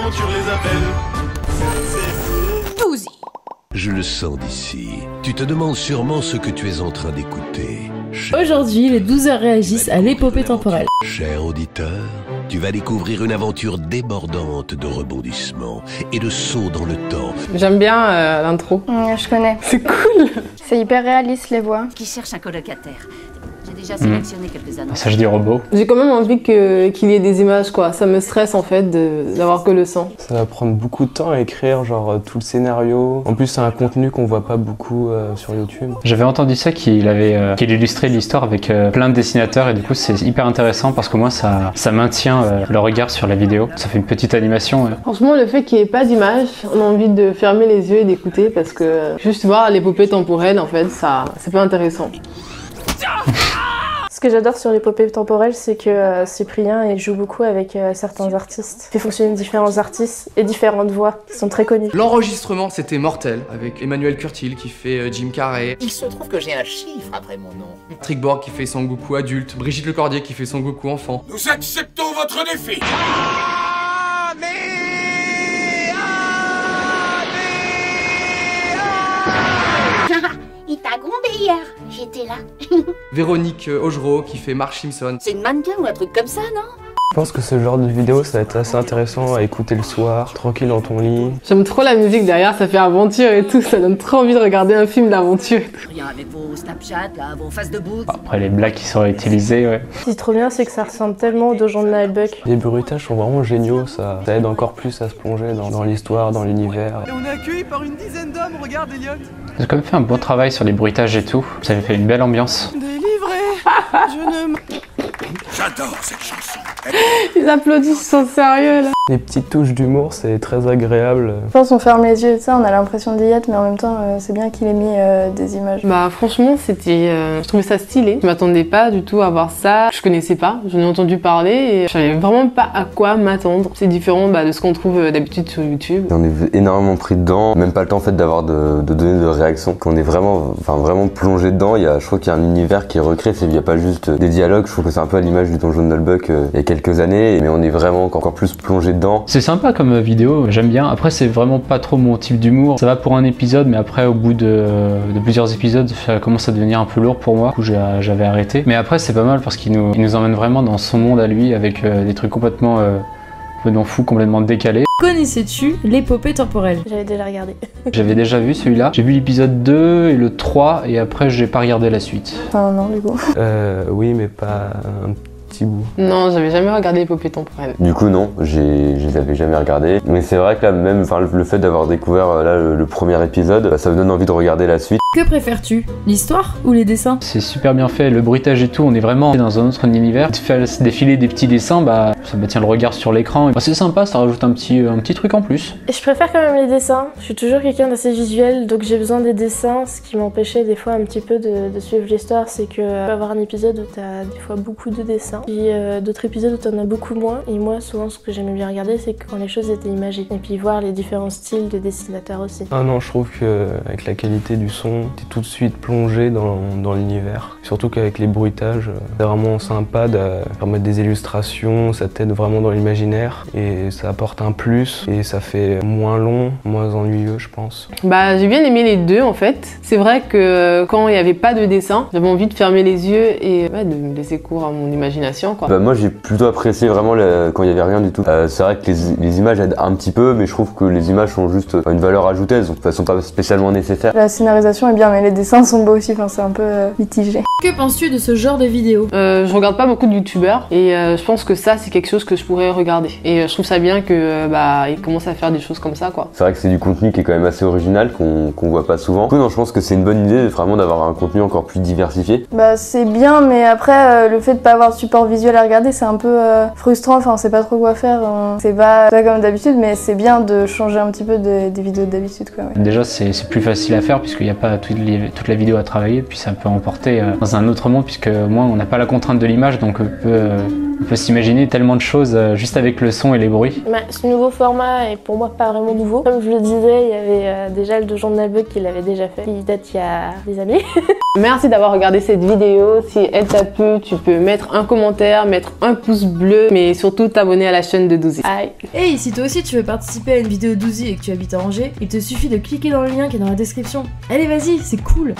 aventures les appellent. Douzy. Je le sens d'ici. Tu te demandes sûrement ce que tu es en train d'écouter. Aujourd'hui, les 12 heures réagissent à l'épopée temporelle. Cher auditeur, tu vas découvrir une aventure débordante de rebondissements et de sauts dans le temps. J'aime bien l'intro. Je connais. C'est cool. C'est hyper réaliste les voix. Qui cherche un colocataire. J'ai déjà sélectionné quelques annonces. Passage des robots. J'ai quand même envie qu'il y ait des images, quoi. Ça me stresse en fait d'avoir que le son. Ça va prendre beaucoup de temps à écrire, genre tout le scénario. En plus, c'est un contenu qu'on voit pas beaucoup sur YouTube. J'avais entendu ça qu'il illustrait l'histoire avec plein de dessinateurs et du coup c'est hyper intéressant parce qu'au moins ça maintient le regard sur la vidéo. Ça fait une petite animation. Ouais. Franchement, le fait qu'il n'y ait pas d'image, on a envie de fermer les yeux et d'écouter parce que juste voir l'épopée temporelle, en fait, c'est pas intéressant. Ce que j'adore sur l'épopée temporelle, c'est que Cyprien il joue beaucoup avec certains artistes. Il fait fonctionner différents artistes et différentes voix qui sont très connues. L'enregistrement, c'était mortel, avec Emmanuel Curtil qui fait Jim Carrey. Il se trouve que j'ai un chiffre après mon nom. Trickborg qui fait Son Goku adulte, Brigitte Lecordier qui fait Son Goku enfant. Nous acceptons votre défi. Il t'a grondé hier, j'étais là. Véronique Augereau qui fait Marge Simpson. C'est une mannequin ou un truc comme ça, non? Je pense que ce genre de vidéo, ça va être assez intéressant à écouter le soir, tranquille dans ton lit. J'aime trop la musique derrière, ça fait aventure et tout, ça donne trop envie de regarder un film d'aventure. Rien avec vos Snapchat, là, vos faces de bout. Après les blagues qui seraient utilisées, ouais. Ce qui est trop bien, c'est que ça ressemble tellement aux deux gens de Noël Buck. Les bruitages sont vraiment géniaux, ça aide encore plus à se plonger dans l'histoire, dans l'univers. Et on est accueilli par une dizaine d'hommes, regarde Elliot. J'ai quand même fait un bon travail sur les bruitages et tout. Ça avait fait une belle ambiance. Délivré, je ne... J'adore cette chanson. Ils applaudissent, ils sont sérieux là. Les petites touches d'humour, c'est très agréable. Je pense qu'on ferme les yeux et ça, on a l'impression d'y être, mais en même temps, c'est bien qu'il ait mis des images. Bah franchement, je trouvais ça stylé. Je m'attendais pas du tout à voir ça. Je connaissais pas, j'en ai entendu parler et je savais vraiment pas à quoi m'attendre. C'est différent de ce qu'on trouve d'habitude sur YouTube. On est énormément pris dedans, même pas le temps en fait d'avoir de donner de réaction. Qu'on est vraiment plongé dedans. Je trouve qu'il y a un univers qui est recréé. Il n'y a pas juste des dialogues. Je trouve que c'est un peu à l'image du Donjon de Nullbuck il y a quelques années, mais on est vraiment encore plus plongé dedans. C'est sympa comme vidéo, j'aime bien. Après c'est vraiment pas trop mon type d'humour. Ça va pour un épisode, mais après au bout de plusieurs épisodes, ça commence à devenir un peu lourd pour moi. Du coup j'avais arrêté. Mais après c'est pas mal parce qu'il nous emmène vraiment dans son monde à lui avec des trucs complètement fous, complètement décalés. Connaissais-tu l'épopée temporelle? J'avais déjà regardé. J'avais déjà vu celui-là. J'ai vu l'épisode 2 et le 3 et après j'ai pas regardé la suite. Enfin non du coup. Oui, mais pas un petit bout. Non, j'avais jamais regardé l'épopée temporelle. Du coup non, je les avais jamais regardés. Mais c'est vrai que là même le fait d'avoir découvert le premier épisode, ça me donne envie de regarder la suite. Que préfères-tu? L'histoire ou les dessins? C'est super bien fait, le bruitage et tout, on est vraiment dans un autre univers. Tu fais défiler des petits dessins, ça maintient le regard sur l'écran. C'est sympa, ça rajoute un petit truc en plus. Et je préfère quand même les dessins. Je suis toujours quelqu'un d'assez visuel, donc j'ai besoin des dessins. Ce qui m'empêchait des fois un petit peu de suivre l'histoire, c'est que tu peux avoir un épisode où t'as des fois beaucoup de dessins, puis d'autres épisodes où t'en as beaucoup moins. Et moi, souvent, ce que j'aimais bien regarder, c'est quand les choses étaient imagées. Et puis voir les différents styles de dessinateurs aussi. Ah non, je trouve qu'avec la qualité du son, t'es tout de suite plongé dans l'univers. Surtout qu'avec les bruitages, c'est vraiment sympa de permettre des illustrations, ça t'aide vraiment dans l'imaginaire et ça apporte un plus et ça fait moins long, moins ennuyeux je pense. J'ai bien aimé les deux en fait. C'est vrai que quand il n'y avait pas de dessin, j'avais envie de fermer les yeux et de me laisser cours à mon imagination quoi. Moi j'ai plutôt apprécié vraiment quand il n'y avait rien du tout. C'est vrai que les images aident un petit peu, mais je trouve que les images sont juste une valeur ajoutée, donc elles sont pas spécialement nécessaires. La scénarisation est bien, mais les dessins sont beaux aussi, c'est un peu mitigé. Que penses-tu de ce genre de vidéo? Je regarde pas beaucoup de youtubeurs et je pense que ça c'est quelque chose que je pourrais regarder. Et je trouve ça bien que ils commencent à faire des choses comme ça quoi. C'est vrai que c'est du contenu qui est quand même assez original, qu'on voit pas souvent. Du coup, non, je pense que c'est une bonne idée vraiment d'avoir un contenu encore plus diversifié. C'est bien, mais après le fait de pas avoir de support visuel à regarder, c'est un peu frustrant, on sait pas trop quoi faire. C'est pas comme d'habitude, mais c'est bien de changer un petit peu des vidéos d'habitude quoi. Ouais. Déjà c'est plus facile à faire puisqu'il n'y a pas toute la vidéo à travailler, puis ça peut emporter dans un autre monde puisque moi on n'a pas la contrainte de l'image, donc on peut On peut s'imaginer tellement de choses juste avec le son et les bruits. Bah, ce nouveau format est pour moi pas vraiment nouveau. Comme je le disais, il y avait déjà le Donjon de Nullbuck qui l'avait déjà fait, qui date il y a des années. Merci d'avoir regardé cette vidéo. Si elle t'a plu, tu peux mettre un commentaire, mettre un pouce bleu, mais surtout t'abonner à la chaîne de Douzy. Aïe. Hey, si toi aussi tu veux participer à une vidéo Douzy et que tu habites à Angers, il te suffit de cliquer dans le lien qui est dans la description. Allez, vas-y, c'est cool.